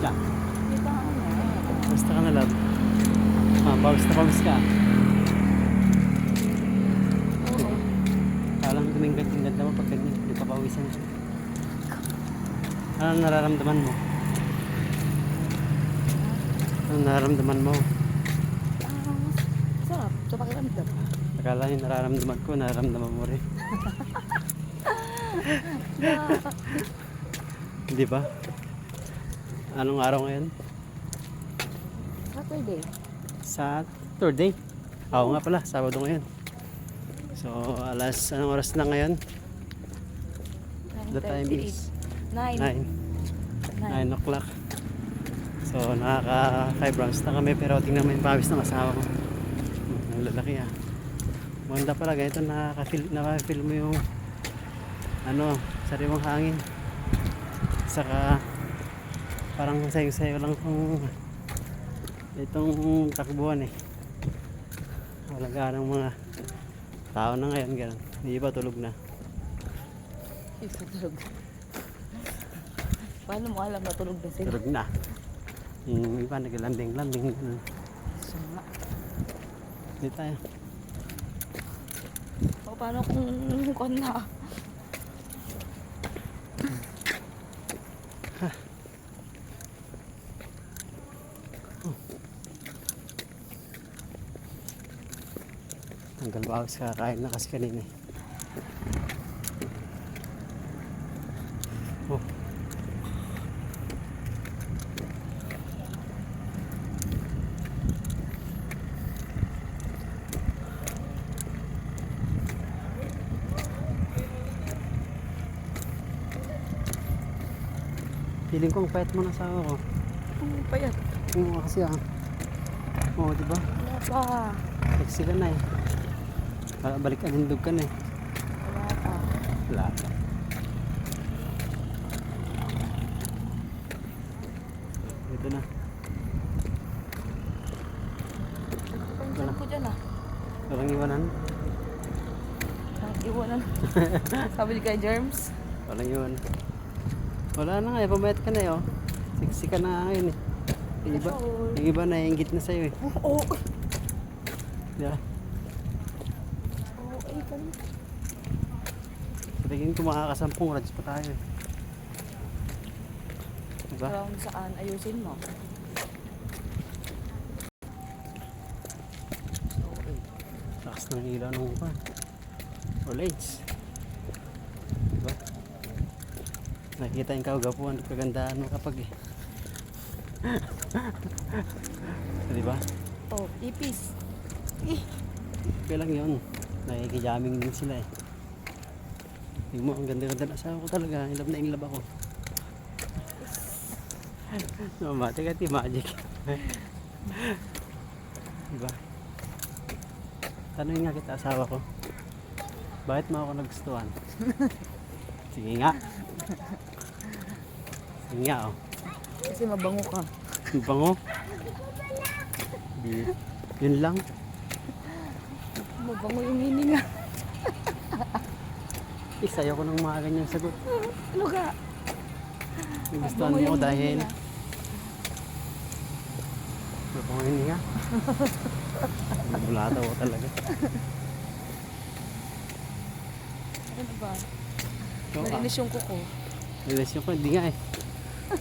ka? Hindi pa ako na. Basta ka na love. Pawis na pawis ka. Oo. Parang ganda mo pag ganyan. Hindi ka pawisan. Ano nararamdaman mo? Ano nararamdaman mo? Sarap. Sa pakiramdam. Akala yung nararamdaman ko, nararamdaman mo rin. Hindi ba? Anong araw ngayon? Saturday. Saturday. Oo nga pala, Sabado ngayon. So, anong oras na ngayon? The time is 9. 9 o'clock. So, nakaka 5 rounds na kami pero tingnan mo yung pawis ng asawa ko. Ang lalaki ah. Maganda pala, ganito nakaka-feel mo yung sariwang hangin. Saka parang sayo-sayo lang itong takbuhan eh. Wala ganang mga tao na ngayon, ganun. Hindi ba tulog na? Ito tulog. Paano mo alam na tulog na sila? Tulog na. Yung iba naglalambing-lambing. So nga. Hindi tayo. O paano kung na? Tanggal bawas kakain na kasi kanina eh. Oh. Feeling ko ang payat mo na sa ako. Ang payat. Oo kasi ah. Oo, diba? Wala pa. Sexy ka na eh. Balik ka lindog ka na eh. Wala pa. Wala. Ito na. Pansan ko dyan ah. Walang iwanan. Ang iwanan. Sabi ni kay Germs. Walang iwanan. Wala na nga eh. Pumayat ka na eh oh. Sexy ka na ngayon eh. Yung iba naiingit na sa'yo eh. Oo. Diba? Oo, ay kami. Sa tingin ko makakasampung rads pa tayo eh. Diba? Around saan ayusin mo? Lakas ng ilaw ng upan. Orange. Diba? Nakikita yung kagapuan at kagandaan mo kapag eh. Diba? Oh, ipis. Okay lang yun. Nakikijaming din sila eh. Tingnan mo, ang ganda-ganda na asawa ko talaga. In love ako. Mati ka ti magic. Diba? Tanungin nga kita asawa ko. Bakit mo ako nagustuhan? Sige nga. Sige nga oh. Kasi mabango ka. Ang bango. Yun lang. Mabango yung hininga. Isayaw ko ng mga ganyang sagot. Ano ka? Gustuhan mo ko dahil mabango yun nga. Bulata ko talaga. Ano ba? So, Nalinis yung kuko. nilisyon ko, hindi nga eh.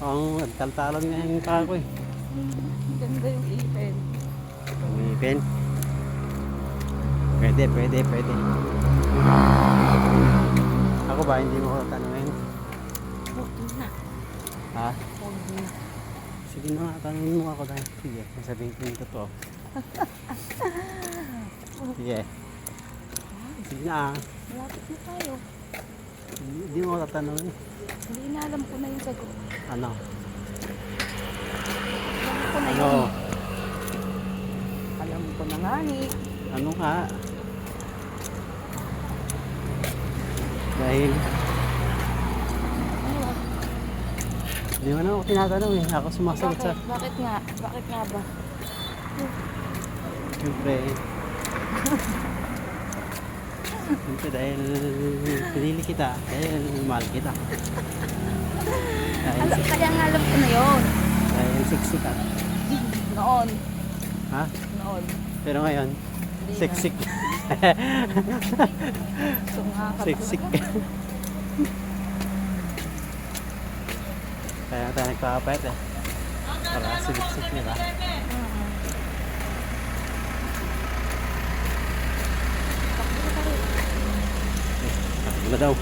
Ang taltalon nga yung paa ko eh. Ganda yung ipin. Umipin. Pwede. Ako ba, hindi mo ko tanungin? Huwag na. Ha? Huwag na. Sige na nga, tanungin mo ako dahil. Sige, sabihin ko yung totoo. Sige. Sige na ah. Malapit na tayo. Hindi mo ko tatanungin. Hindi na alam ko na yung sagot. Ano? Alam ko na Ano? yun. Alam ko na nga eh. Ano nga? Dahil Ano? hindi mo na ako tinatanong eh. Ako sumasagot sa... Bakit nga? Bakit nga ba? Siyempre. Siyempre dahil pinili kita. Dahil mahal kita. Kaya nga alam ko na yun. Dahil siksikan. Noon. Ha? Noon. Pero ngayon, Hindi na. siksik. So, Siksik. Kaya tayo nagpapapayat eh. Para siksik, di ba? Ano daw?